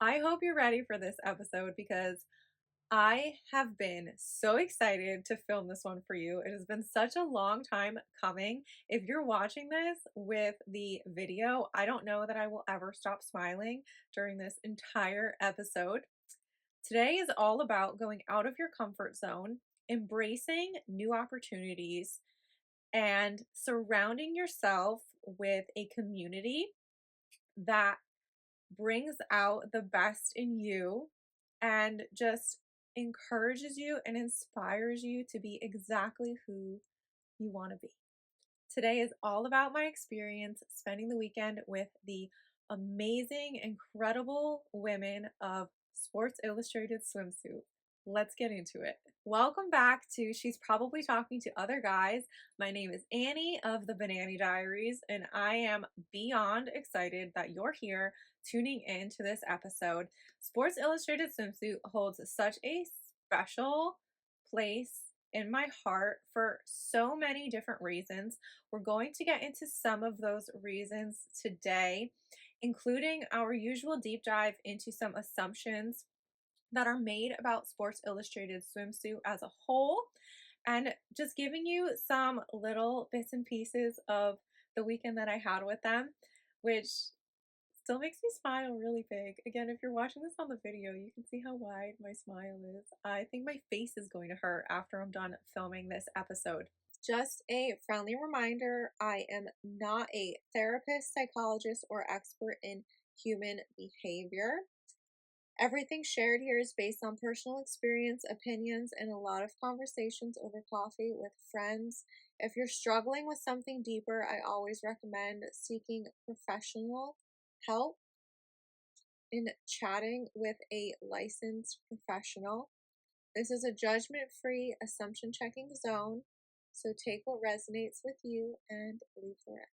I hope you're ready for this episode because I have been so excited to film this one for you. It has been such a long time coming. If you're watching this with the video, I don't know that I will ever stop smiling during this entire episode. Today is all about going out of your comfort zone, embracing new opportunities, and surrounding yourself with a community that brings out the best in you and just encourages you and inspires you to be exactly who you want to be. Today is all about my experience spending the weekend with the amazing, incredible women of Sports Illustrated Swimsuit. Let's get into it. Welcome back to She's Probably Talking to Other Guys. My name is Annie of the Banannie Diaries, and I am beyond excited that you're here tuning in to this episode. Sports Illustrated Swimsuit holds such a special place in my heart for so many different reasons. We're going to get into some of those reasons today, including our usual deep dive into some assumptions that are made about Sports Illustrated Swimsuit as a whole, and just giving you some little bits and pieces of the weekend that I had with them, which still makes me smile really big. Again, if you're watching this on the video, you can see how wide my smile is. I think my face is going to hurt after I'm done filming this episode. Just a friendly reminder, I am not a therapist, psychologist, or expert in human behavior. Everything shared here is based on personal experience, opinions, and a lot of conversations over coffee with friends. If you're struggling with something deeper, I always recommend seeking professional help in chatting with a licensed professional. This is a judgment-free, assumption-checking zone, so take what resonates with you and leave the rest.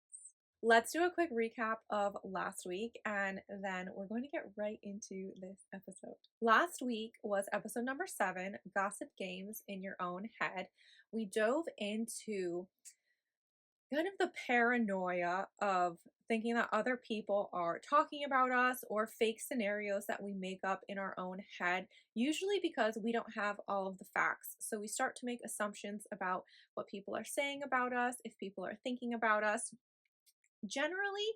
Let's do a quick recap of last week and then we're going to get right into this episode. Last week was episode number 7, Gossip Games in Your Own Head. We dove into kind of the paranoia of thinking that other people are talking about us or fake scenarios that we make up in our own head, usually because we don't have all of the facts. So we start to make assumptions about what people are saying about us, if people are thinking about us, generally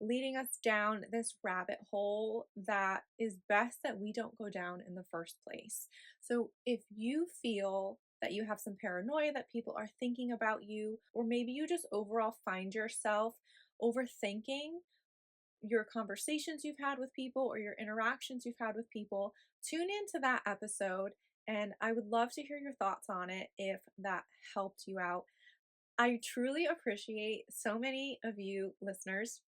leading us down this rabbit hole that is best that we don't go down in the first place. So if you feel that you have some paranoia that people are thinking about you, or maybe you just overall find yourself overthinking your conversations you've had with people or your interactions you've had with people, tune into that episode and I would love to hear your thoughts on it if that helped you out. I truly appreciate so many of you listeners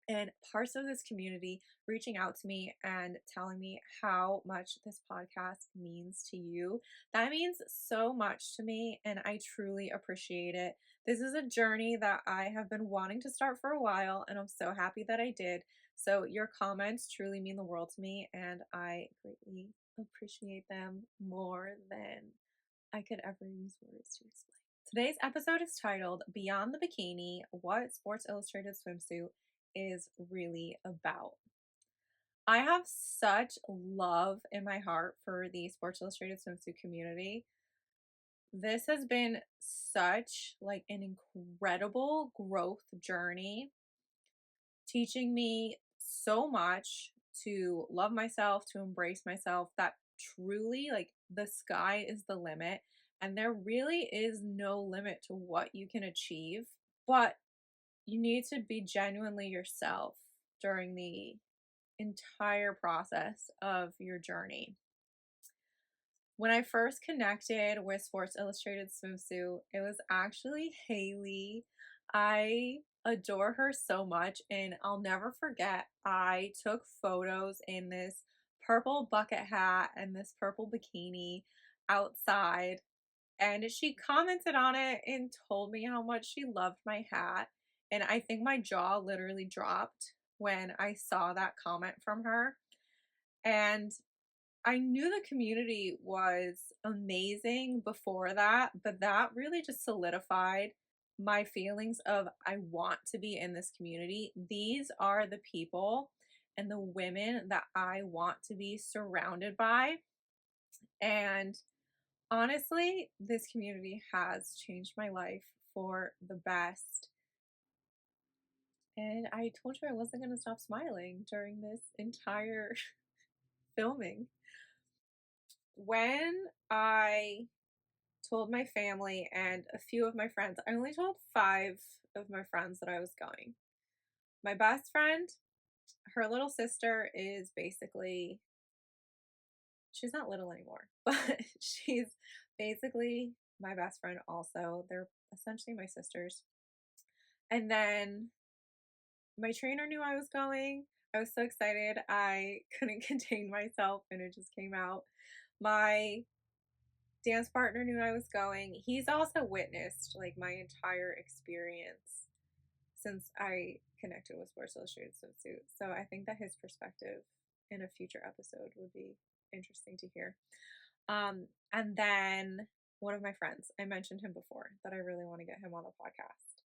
and parts of this community reaching out to me and telling me how much this podcast means to you. That means so much to me, and I truly appreciate it. This is a journey that I have been wanting to start for a while, and I'm so happy that I did. So, your comments truly mean the world to me, and I greatly appreciate them more than I could ever use words to explain. Today's episode is titled Beyond the Bikini, What Sports Illustrated Swimsuit is Really About. I have such love in my heart for the Sports Illustrated Swimsuit community. This has been such like an incredible growth journey, teaching me so much to love myself, to embrace myself, that truly like the sky is the limit and there really is no limit to what you can achieve, but you need to be genuinely yourself during the entire process of your journey. When I first connected with Sports Illustrated Swimsuit, it was actually Haley. I adore her so much, and I'll never forget, I took photos in this purple bucket hat and this purple bikini outside, and she commented on it and told me how much she loved my hat. And I think my jaw literally dropped when I saw that comment from her. And I knew the community was amazing before that, but that really just solidified my feelings of I want to be in this community. These are the people and the women that I want to be surrounded by. And honestly, this community has changed my life for the best. And I told you I wasn't going to stop smiling during this entire filming. When I told my family and a few of my friends, I only told 5 of my friends that I was going. My best friend, her little sister is basically, she's not little anymore, but she's basically my best friend also. They're essentially my sisters. And then my trainer knew I was going. I was so excited. I couldn't contain myself and it just came out. My dance partner knew I was going. He's also witnessed like my entire experience since I connected with Sports Illustrated Swimsuit. So I think that his perspective in a future episode would be interesting to hear. And then one of my friends, I mentioned him before that I really want to get him on the podcast.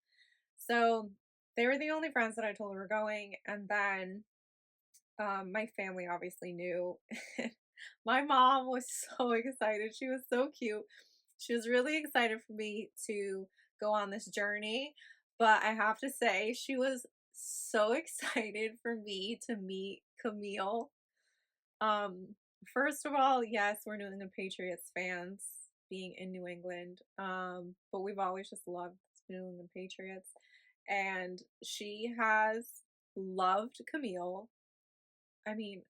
So they were the only friends that I told were going. And then my family obviously knew. My mom was so excited. She was so cute. She was really excited for me to go on this journey. But I have to say, she was so excited for me to meet Camille. Um, First of all, yes, we're New England Patriots fans being in New England. But we've always just loved the New England Patriots. And she has loved Camille. I mean,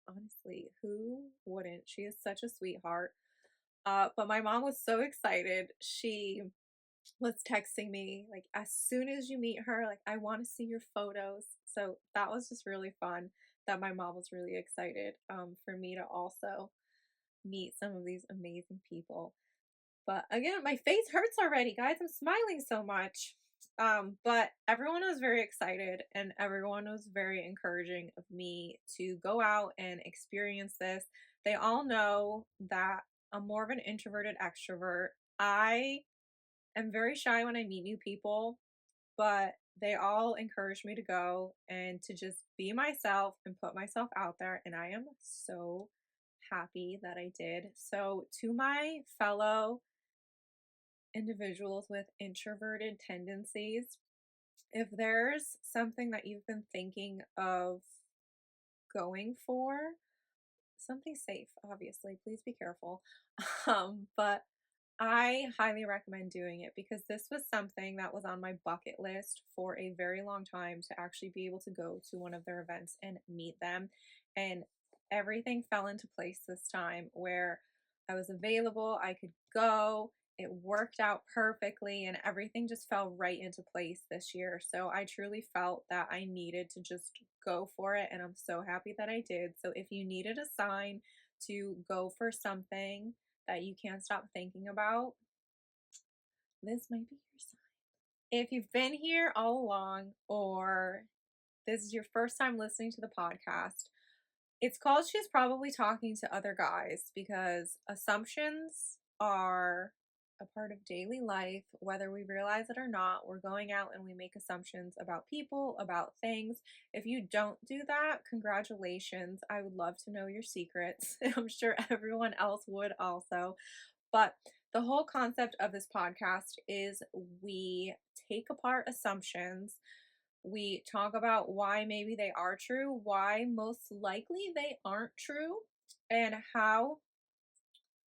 honestly, who wouldn't? She is such a sweetheart. But my mom was so excited. She was texting me like, as soon as you meet her, like, I want to see your photos. So that was just really fun that my mom was really excited for me to also meet some of these amazing people. But again, my face hurts already, guys. I'm smiling so much. But everyone was very excited and everyone was very encouraging of me to go out and experience this. They all know that I'm more of an introverted extrovert. I am very shy when I meet new people, but they all encouraged me to go and to just be myself and put myself out there. And I am so happy that I did. So, to my fellow individuals with introverted tendencies, if there's something that you've been thinking of going for, something safe, obviously, please be careful. But I highly recommend doing it because this was something that was on my bucket list for a very long time to actually be able to go to one of their events and meet them. And everything fell into place this time where I was available, I could go. It worked out perfectly and everything just fell right into place this year. So I truly felt that I needed to just go for it and I'm so happy that I did. So if you needed a sign to go for something that you can't stop thinking about, this might be your sign. If you've been here all along or this is your first time listening to the podcast, it's called She's Probably Talking to Other Guys because assumptions are a part of daily life, whether we realize it or not. We're going out and we make assumptions about people, about things. If you don't do that, congratulations. I would love to know your secrets. I'm sure everyone else would also. But the whole concept of this podcast is we take apart assumptions. We talk about why maybe they are true, why most likely they aren't true, and how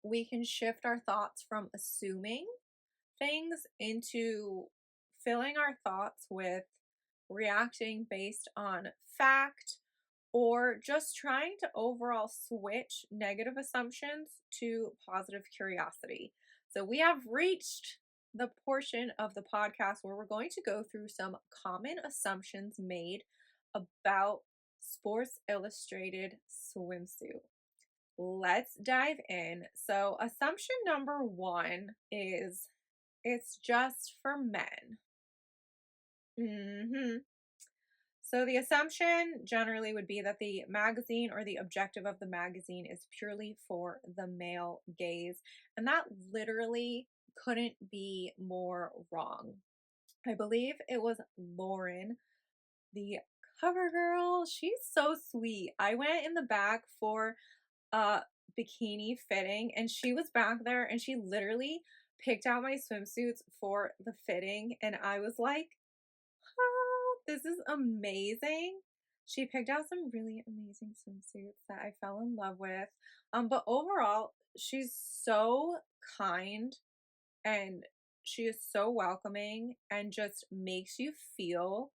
we can shift our thoughts from assuming things into filling our thoughts with reacting based on fact or just trying to overall switch negative assumptions to positive curiosity. So, we have reached the portion of the podcast where we're going to go through some common assumptions made about Sports Illustrated swimsuit. Let's dive in. So, assumption number one is it's just for men. So the assumption generally would be that the magazine or the objective of the magazine is purely for the male gaze. And that literally couldn't be more wrong. I believe it was Lauren, the cover girl. She's so sweet. I went in the back for a bikini fitting and she was back there and she literally picked out my swimsuits for the fitting and I was like, "Oh, this is amazing." She picked out some really amazing swimsuits that I fell in love with. But overall, she's so kind and she is so welcoming and just makes you feel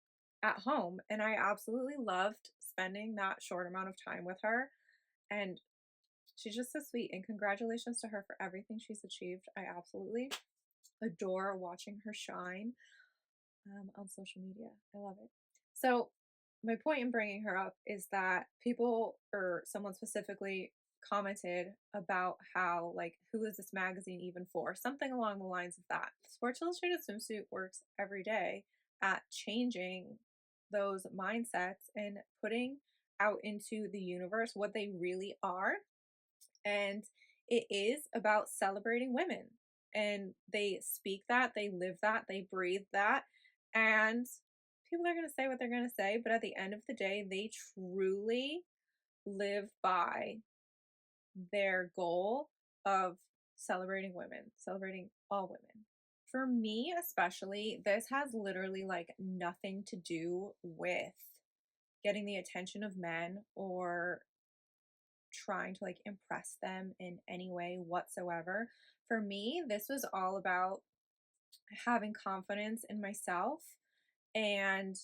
at home. And I absolutely loved spending that short amount of time with her. And she's just so sweet. And congratulations to her for everything she's achieved. I absolutely adore watching her shine on social media. I love it. So, my point in bringing her up is that people, or someone specifically, commented about how, like, who is this magazine even for? Something along the lines of that. Sports Illustrated Swimsuit works every day at changing those mindsets and putting out into the universe what they really are. And it is about celebrating women. And they speak that, they live that, they breathe that. And people are going to say what they're going to say, but at the end of the day, they truly live by their goal of celebrating women, celebrating all women. For me, especially, this has literally like nothing to do with getting the attention of men or trying to like impress them in any way whatsoever. For me, this was all about having confidence in myself and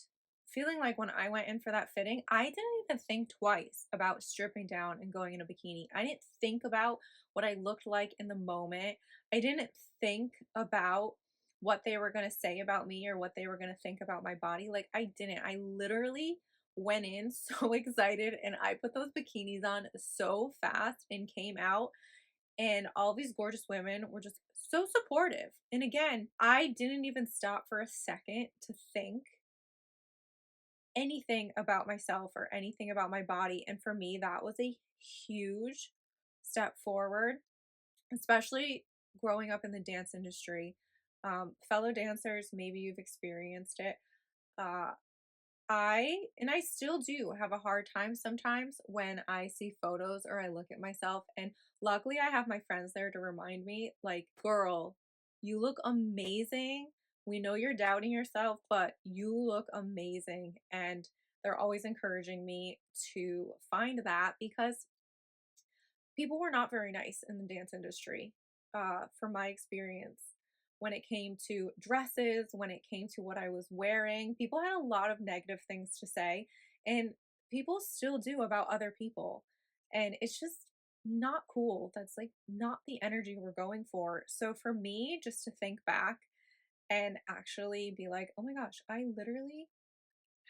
feeling like when I went in for that fitting, I didn't even think twice about stripping down and going in a bikini. I didn't think about what I looked like in the moment. I didn't think about what they were going to say about me or what they were going to think about my body. Like, I didn't. I literally went in so excited and I put those bikinis on so fast and came out and all these gorgeous women were just so supportive. And again, I didn't even stop for a second to think anything about myself or anything about my body. And for me, that was a huge step forward, especially growing up in the dance industry. Fellow dancers, maybe you've experienced it. Uh, and I still do have a hard time sometimes when I see photos or I look at myself. And luckily, I have my friends there to remind me, like, girl, you look amazing. We know you're doubting yourself, but you look amazing. And they're always encouraging me to find that because people were not very nice in the dance industry, from my experience. When it came to dresses, when it came to what I was wearing, people had a lot of negative things to say, and people still do about other people. And it's just not cool. That's like not the energy we're going for. So for me, just to think back and actually be like, oh my gosh, I literally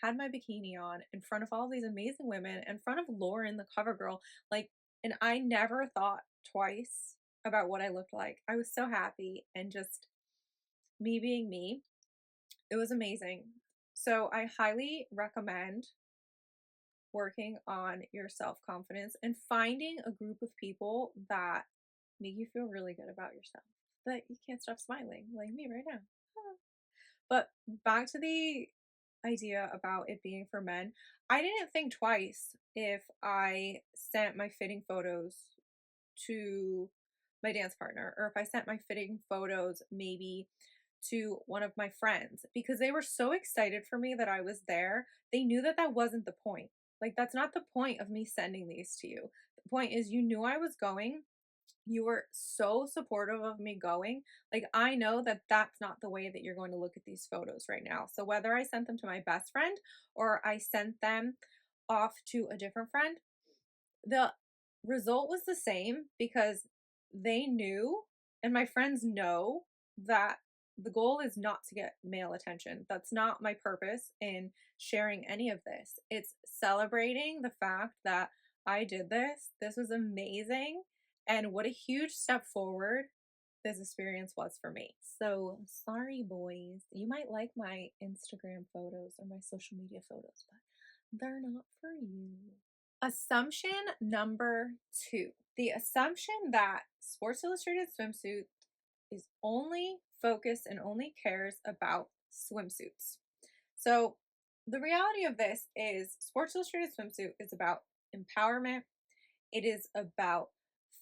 had my bikini on in front of all these amazing women, in front of Lauren, the cover girl, like, and I never thought twice about what I looked like. I was so happy and just me being me. It was amazing. So I highly recommend working on your self confidence and finding a group of people that make you feel really good about yourself, that you can't stop smiling, like me right now. But back to the idea about it being for men, I didn't think twice if I sent my fitting photos to my dance partner or if I sent my fitting photos maybe to one of my friends because they were so excited for me that I was there. They knew that that wasn't the point. Like, that's not the point of me sending these to you. The point is, you knew I was going. You were so supportive of me going. Like, I know that that's not the way that you're going to look at these photos right now. So, whether I sent them to my best friend or I sent them off to a different friend, the result was the same because they knew, and my friends know, that the goal is not to get male attention. That's not my purpose in sharing any of this. It's celebrating the fact that I did this. This was amazing. And what a huge step forward this experience was for me. So, sorry, boys. You might like my Instagram photos or my social media photos, but they're not for you. Assumption number two, the assumption that Sports Illustrated Swimsuit is only focused and only cares about swimsuits. So The reality of this is Sports Illustrated Swimsuit is about empowerment. It is about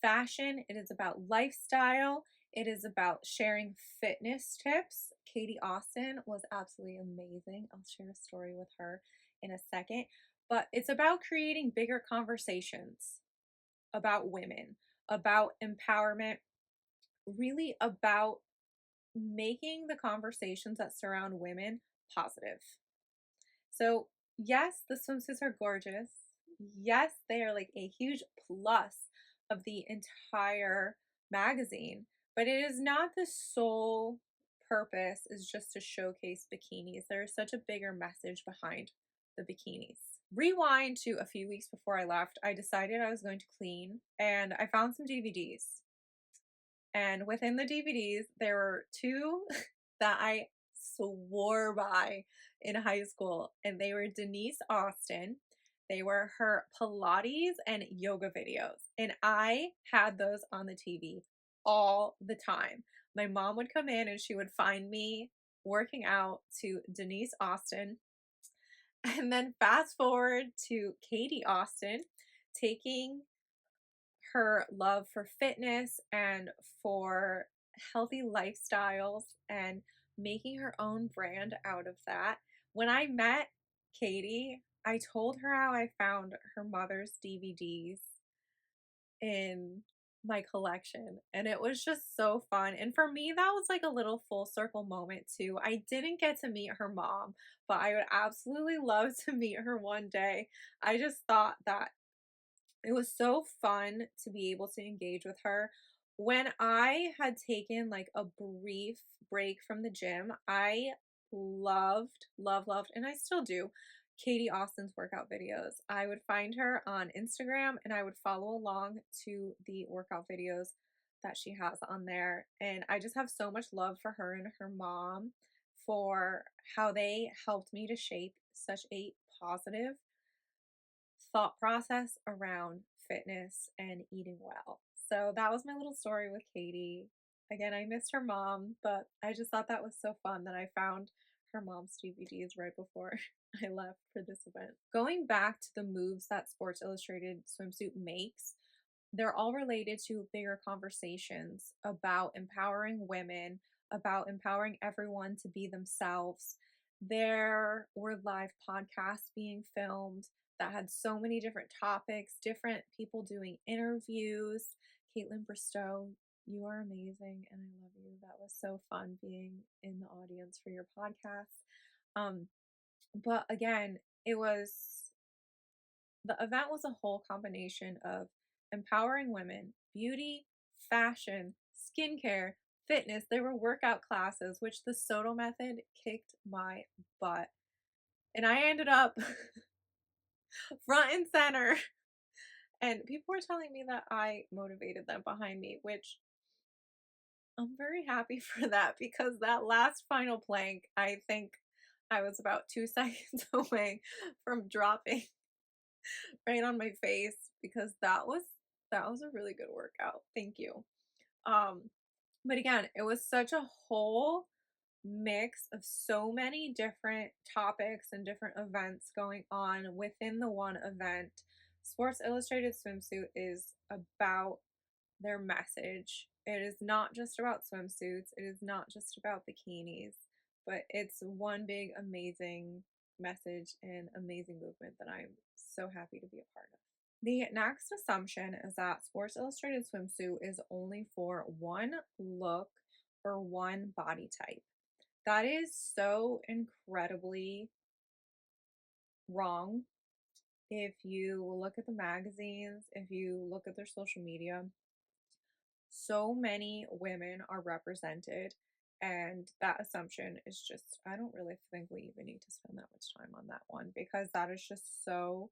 fashion. It is about lifestyle. It is about sharing fitness tips. Katie Austin was absolutely amazing. I'll share a story with her in a second. But it's about creating bigger conversations about women, about empowerment, really about making the conversations that surround women positive. So, yes, the swimsuits are gorgeous. Yes, they are like a huge plus of the entire magazine, but it is not the sole purpose is just to showcase bikinis. There is such a bigger message behind the bikinis. Rewind to a few weeks before I left, I decided I was going to clean and I found some DVDs. And within the DVDs, there were two that I swore by in high school, and they were Denise Austin. They were her Pilates and yoga videos, and I had those on the TV all the time. My mom would come in and she would find me working out to Denise Austin. And then fast forward to Katie Austin taking her love for fitness and for healthy lifestyles and making her own brand out of that. When I met Katie, I told her how I found her mother's DVDs in my collection, and it was just so fun. And for me, that was like a little full circle moment too. I didn't get to meet her mom, but I would absolutely love to meet her one day. I just thought that it was so fun to be able to engage with her. When I had taken like a brief break from the gym, I loved, and I still do, Katie Austin's workout videos. I would find her on Instagram and I would follow along to the workout videos that she has on there. And I just have so much love for her and her mom for how they helped me to shape such a positive thought process around fitness and eating well. So that was my little story with Katie. Again, I missed her mom, but I just thought that was so fun that I found her mom's DVDs right before I left for this event. Going back to the moves that Sports Illustrated Swimsuit makes, they're all related to bigger conversations about empowering women, about empowering everyone to be themselves. There were live podcasts being filmed that had so many different topics, different people doing interviews. Caitlin Bristow, you are amazing and I love you. That was so fun being in the audience for your podcast. But again, it was the event was a whole combination of empowering women, beauty, fashion, skincare, fitness. There were workout classes, which the Soto method kicked my butt. And I ended up front and center. And people were telling me that I motivated them behind me, which I'm very happy for that because that last final plank, I think I was about 2 seconds away from dropping right on my face because that was a really good workout. Thank you. Um, but again, it was such a whole mix of so many different topics and different events going on within the one event. Sports Illustrated Swimsuit is about their message. It is not just about swimsuits, it is not just about bikinis, but it's one big amazing message and amazing movement that I'm so happy to be a part of. The next assumption is that Sports Illustrated Swimsuit is only for one look or one body type. That is so incredibly wrong. If you look at the magazines, if you look at their social media, so many women are represented, and that assumption is just, I don't really think we even need to spend that much time on that one because that is just so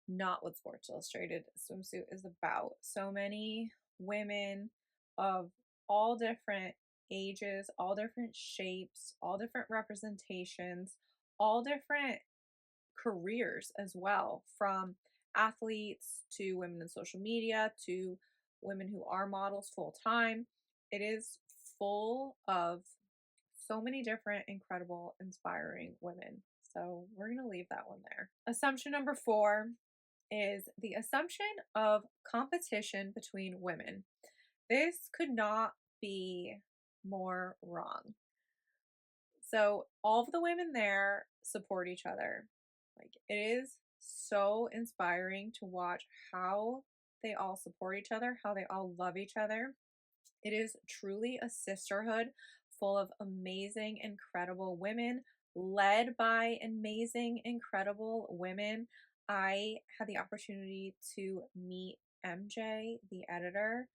not what Sports Illustrated Swimsuit is about. So many women of all different ages, all different shapes, all different representations, all different careers as well, from athletes to women in social media to women who are models full time. It is full of so many different incredible inspiring women. So we're going to leave that one there. Assumption number 4 is the assumption of competition between women. This could not be more wrong. So all of the women there support each other. Like it is so inspiring to watch how they all support each other, how they all love each other. It is truly a sisterhood full of amazing, incredible women, led by amazing, incredible women. I had the opportunity to meet MJ, the editor.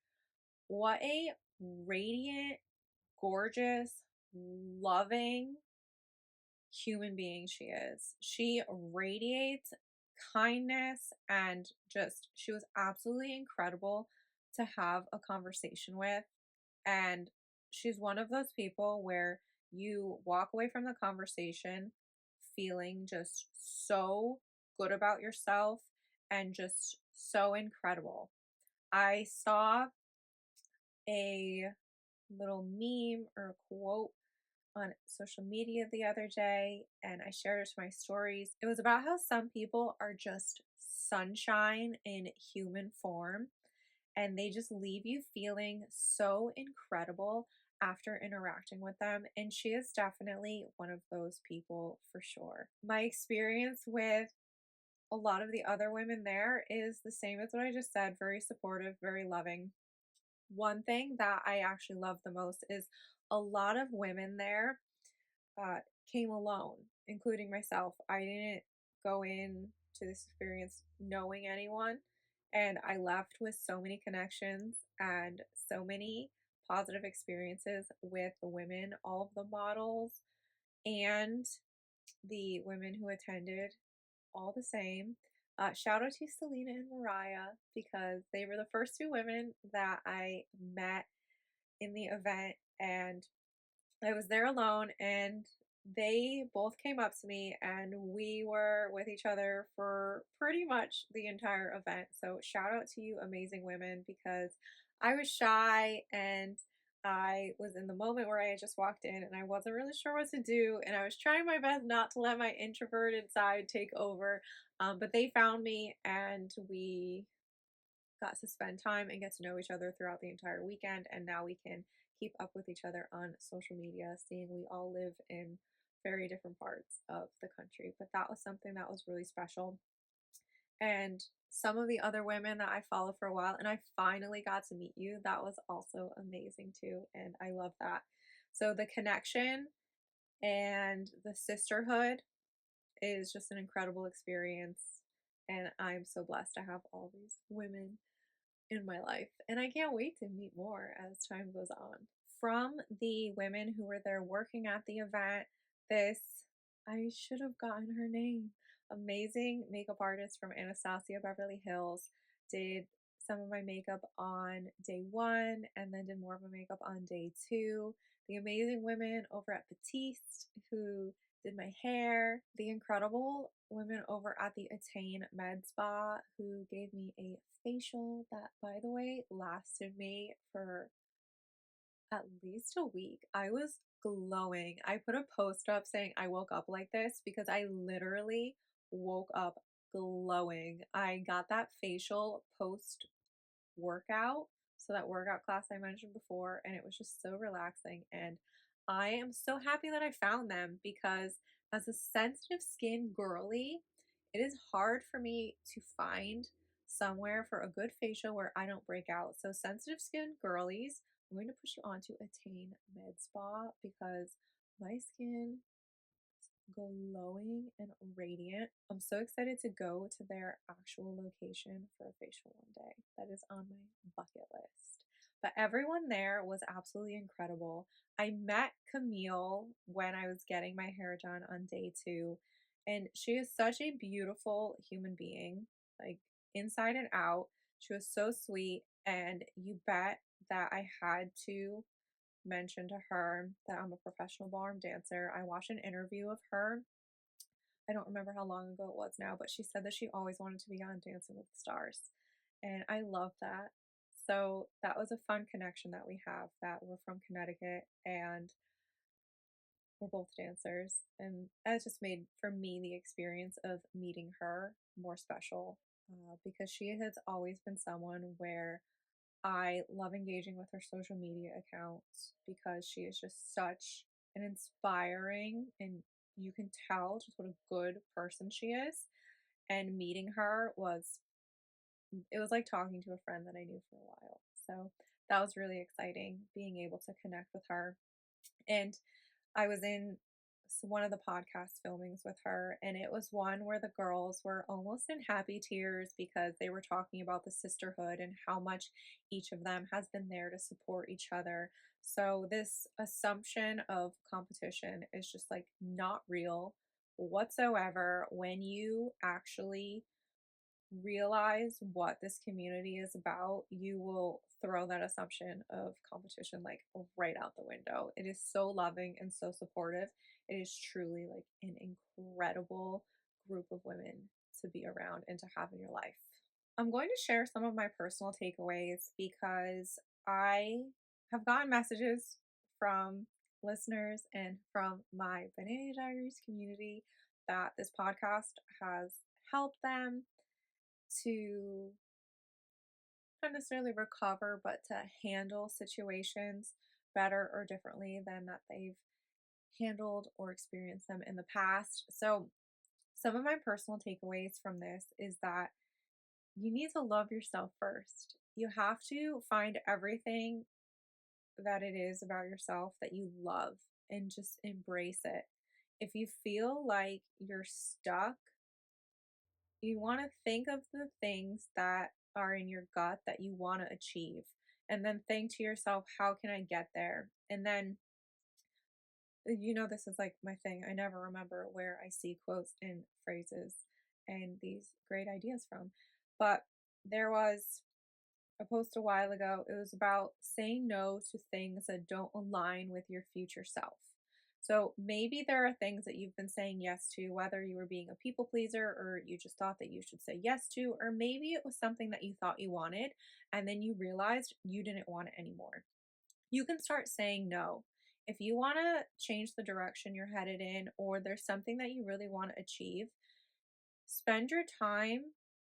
What a radiant, gorgeous, loving human being she is. She radiates kindness and just, she was absolutely incredible to have a conversation with. And she's one of those people where you walk away from the conversation feeling just so good about yourself and just so incredible. I saw a little meme or quote on social media the other day and I shared it to my stories. It was about how some people are just sunshine in human form and they just leave you feeling so incredible after interacting with them. And she is definitely one of those people for sure. My experience with a lot of the other women there is the same as what I just said, very supportive, very loving. One thing that I actually love the most is a lot of women there uh, came alone, including myself. I didn't go in to this experience knowing anyone, and I left with so many connections and so many positive experiences with the women, all of the models, and the women who attended, all the same. Shout out to Selena and Mariah because they were the first two women that I met in the event, and I was there alone and they both came up to me and we were with each other for pretty much the entire event. So shout out to you amazing women because I was shy and I was in the moment where I had just walked in and I wasn't really sure what to do and I was trying my best not to let my introverted side take over. But they found me and we got to spend time and get to know each other throughout the entire weekend. And now we can keep up with each other on social media, seeing we all live in very different parts of the country. But that was something that was really special. And some of the other women that I followed for a while, and I finally got to meet you, that was also amazing too. And I love that. So the connection and the sisterhood is just an incredible experience. And I'm so blessed to have all these women in my life. And I can't wait to meet more as time goes on. From the women who were there working at the event, this, I should have gotten her name. Amazing makeup artist from Anastasia Beverly Hills did some of my makeup on day 1 and then did more of my makeup on day 2. The amazing women over at Batiste who did my hair, the incredible women over at the Attain Med Spa who gave me a facial that, by the way, lasted me for at least a week. I was glowing. I put a post up saying I woke up like this because I literally woke up glowing. I got that facial post workout. So that workout class I mentioned before, and it was just so relaxing. And I am so happy that I found them because as a sensitive skin girly, it is hard for me to find somewhere for a good facial where I don't break out. So sensitive skin girlies, I'm going to push you on to Attain Med Spa because my skin glowing and radiant. I'm so excited to go to their actual location for a facial one day. That is on my bucket list. But everyone there was absolutely incredible. I met Camille when I was getting my hair done on day 2, and she is such a beautiful human being, like inside and out. She was so sweet, and you bet that I had to mention to her that I'm a professional ballroom dancer. I watched an interview of her. I don't remember how long ago it was now, but she said that she always wanted to be on Dancing with the Stars. And I love that. So that was a fun connection that we have, that we're from Connecticut and we're both dancers, and that just made for me the experience of meeting her more special, because she has always been someone where I love engaging with her social media accounts because she is just such an inspiring, and you can tell just what a good person she is. And meeting her was, it was like talking to a friend that I knew for a while. So that was really exciting being able to connect with her. And I was in one of the podcast filmings with her, and it was one where the girls were almost in happy tears because they were talking about the sisterhood and how much each of them has been there to support each other. So, this assumption of competition is just like not real whatsoever when you actually realize what this community is about. You will throw that assumption of competition like right out the window. It is so loving and so supportive. It is truly like an incredible group of women to be around and to have in your life. I'm going to share some of my personal takeaways because I have gotten messages from listeners and from my Banannie Diaries community that this podcast has helped them to not necessarily recover, but to handle situations better or differently than that they've handled or experienced them in the past. So, some of my personal takeaways from this is that you need to love yourself first. You have to find everything that it is about yourself that you love and just embrace it. If you feel like you're stuck, you want to think of the things that are in your gut that you want to achieve, and then think to yourself, how can I get there? And then, this is like my thing. I never remember where I see quotes and phrases and these great ideas from. But there was a post a while ago. It was about saying no to things that don't align with your future self. So maybe there are things that you've been saying yes to, whether you were being a people pleaser or you just thought that you should say yes to, or maybe it was something that you thought you wanted and then you realized you didn't want it anymore. You can start saying no. If you want to change the direction you're headed in, or there's something that you really want to achieve, spend your time,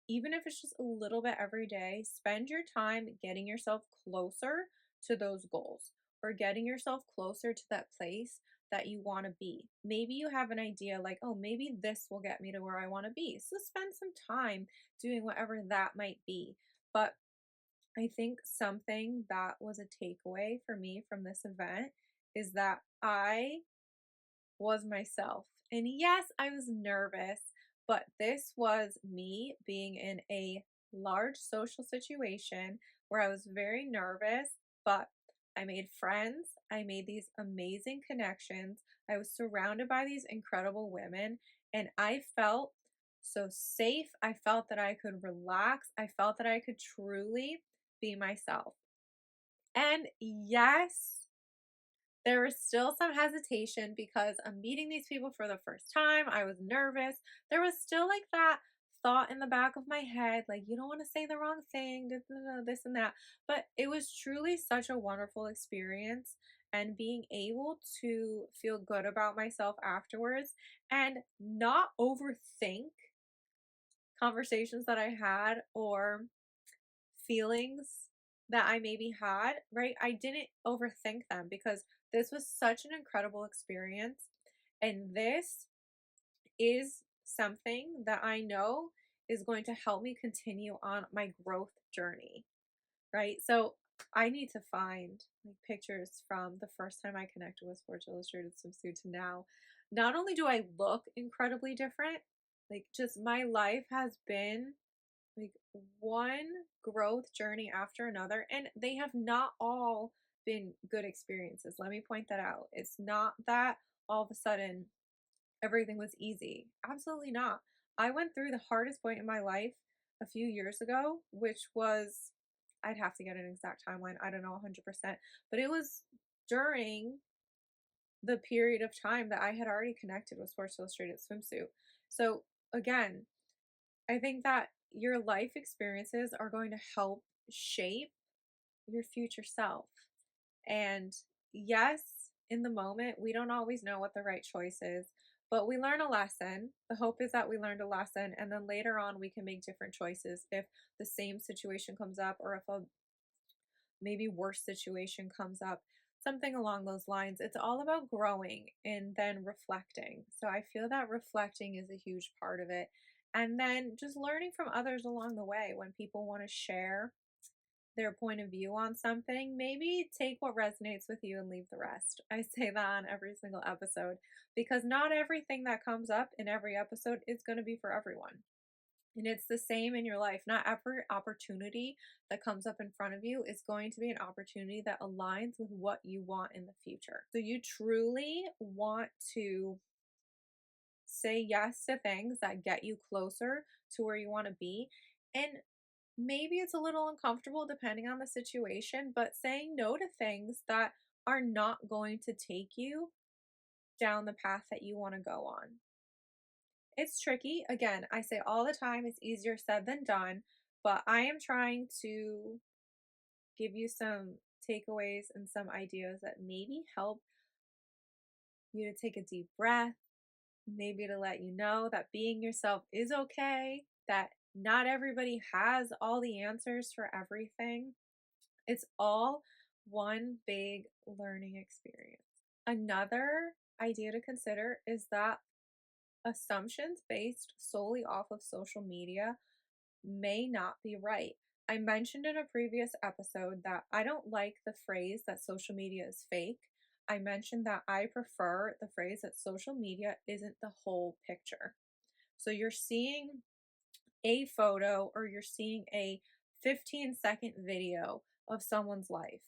even if it's just a little bit every day, spend your time getting yourself closer to those goals or getting yourself closer to that place that you want to be. Maybe you have an idea like, oh, maybe this will get me to where I want to be. So spend some time doing whatever that might be. But I think something that was a takeaway for me from this event is that I was myself. And yes, I was nervous, but this was me being in a large social situation where I was very nervous, but I made friends. I made these amazing connections. I was surrounded by these incredible women, and I felt so safe. I felt that I could relax. I felt that I could truly be myself. And yes, there was still some hesitation because I'm meeting these people for the first time. I was nervous. There was still like that thought in the back of my head, like, you don't want to say the wrong thing, this and that. But it was truly such a wonderful experience. And being able to feel good about myself afterwards and not overthink conversations that I had or feelings that I maybe had, right? I didn't overthink them because this was such an incredible experience. And this is something that I know is going to help me continue on my growth journey, right? So I need to find like pictures from the first time I connected with Sports Illustrated swimsuit to now. Not only do I look incredibly different, like just my life has been like one growth journey after another, and they have not all been good experiences. Let me point that out. It's not that all of a sudden everything was easy. Absolutely not. I went through the hardest point in my life a few years ago, which was, I'd have to get an exact timeline. I don't know 100%, but it was during the period of time that I had already connected with Sports Illustrated swimsuit. So again, I think that your life experiences are going to help shape your future self. And yes, in the moment, we don't always know what the right choice is, but we learn a lesson. The hope is that we learned a lesson, and then later on, we can make different choices if the same situation comes up or if a maybe worse situation comes up, something along those lines. It's all about growing and then reflecting. So I feel that reflecting is a huge part of it. And then just learning from others along the way when people want to share their point of view on something, maybe take what resonates with you and leave the rest. I say that on every single episode because not everything that comes up in every episode is going to be for everyone. And it's the same in your life. Not every opportunity that comes up in front of you is going to be an opportunity that aligns with what you want in the future. So you truly want to say yes to things that get you closer to where you want to be. And maybe it's a little uncomfortable depending on the situation, but saying no to things that are not going to take you down the path that you want to go on. It's tricky. Again, I say all the time it's easier said than done, but I am trying to give you some takeaways and some ideas that maybe help you to take a deep breath, maybe to let you know that being yourself is okay, that not everybody has all the answers for everything. It's all one big learning experience. Another idea to consider is that assumptions based solely off of social media may not be right. I mentioned in a previous episode that I don't like the phrase that social media is fake. I mentioned that I prefer the phrase that social media isn't the whole picture. So you're seeing a photo or you're seeing a 15-second video of someone's life,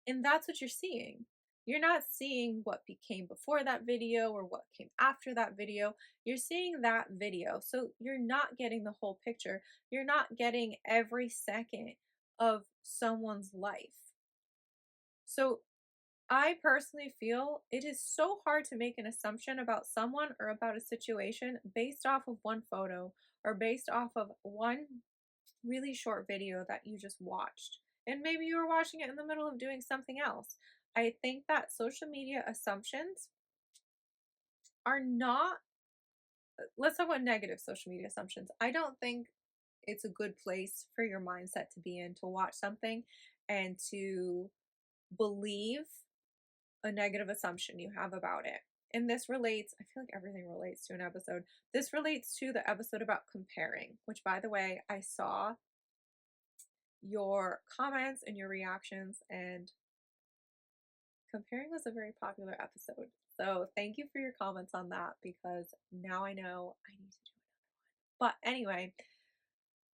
and that's what you're seeing. You're not seeing what became before that video or what came after that video. You're seeing that video. So you're not getting the whole picture. You're not getting every second of someone's life. So I personally feel it is so hard to make an assumption about someone or about a situation based off of one photo or based off of one really short video that you just watched. And maybe you were watching it in the middle of doing something else. I think that social media assumptions are not, let's talk about negative social media assumptions. I don't think it's a good place for your mindset to be in to watch something and to believe a negative assumption you have about it. And this relates, I feel like everything relates to an episode. This relates to the episode about comparing, which, by the way, I saw your comments and your reactions, and comparing was a very popular episode. So thank you for your comments on that because now I know I need to do it. But anyway,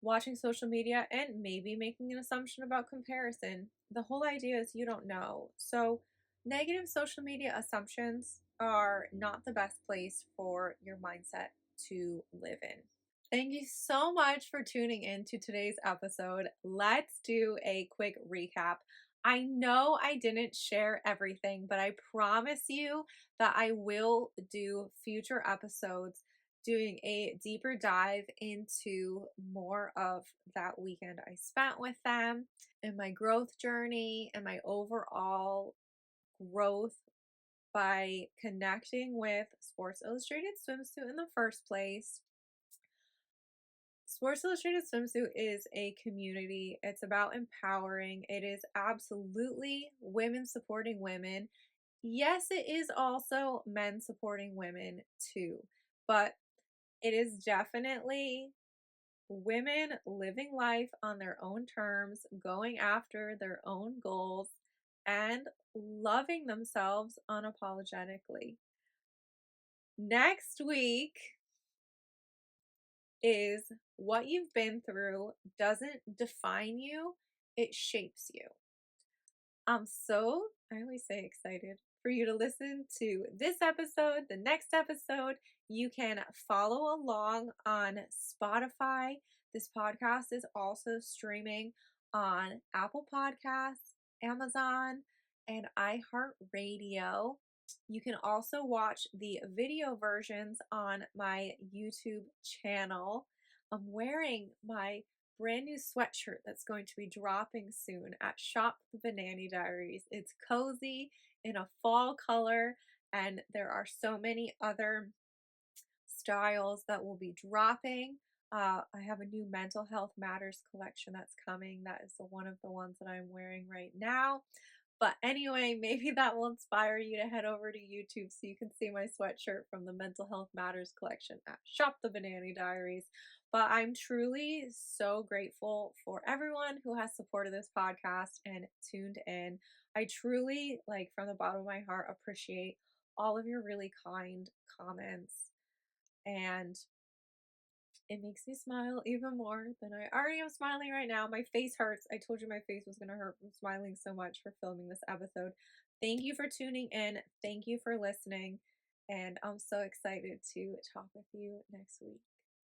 watching social media and maybe making an assumption about comparison. The whole idea is you don't know. So negative social media assumptions are not the best place for your mindset to live in. Thank you so much for tuning in to today's episode. Let's do a quick recap. I know I didn't share everything, but I promise you that I will do future episodes doing a deeper dive into more of that weekend I spent with them and my growth journey and my overall growth by connecting with Sports Illustrated Swimsuit in the first place. Sports Illustrated Swimsuit is a community. It's about empowering. It is absolutely women supporting women. Yes, it is also men supporting women too, but it is definitely women living life on their own terms, going after their own goals, and loving themselves unapologetically. Next week is what you've been through doesn't define you, it shapes you. I'm so, I always say excited for you to listen to this episode, the next episode. You can follow along on Spotify. This podcast is also streaming on Apple Podcasts, Amazon, and iHeartRadio. You can also watch the video versions on my YouTube channel. I'm wearing my brand new sweatshirt that's going to be dropping soon at Shop the Banannie Diaries. It's cozy in a fall color, and there are so many other styles that will be dropping. I have a new mental health matters collection that's coming. That is one of the ones that I'm wearing right now. But anyway, maybe that will inspire you to head over to YouTube so you can see my sweatshirt from the Mental Health Matters collection at Shop the Banannie Diaries. But I'm truly so grateful for everyone who has supported this podcast and tuned in. I truly, like, from the bottom of my heart, appreciate all of your really kind comments, and it makes me smile even more than I already am smiling right now. My face hurts. I told you my face was going to hurt from smiling so much for filming this episode. Thank you for tuning in. Thank you for listening. And I'm so excited to talk with you next week.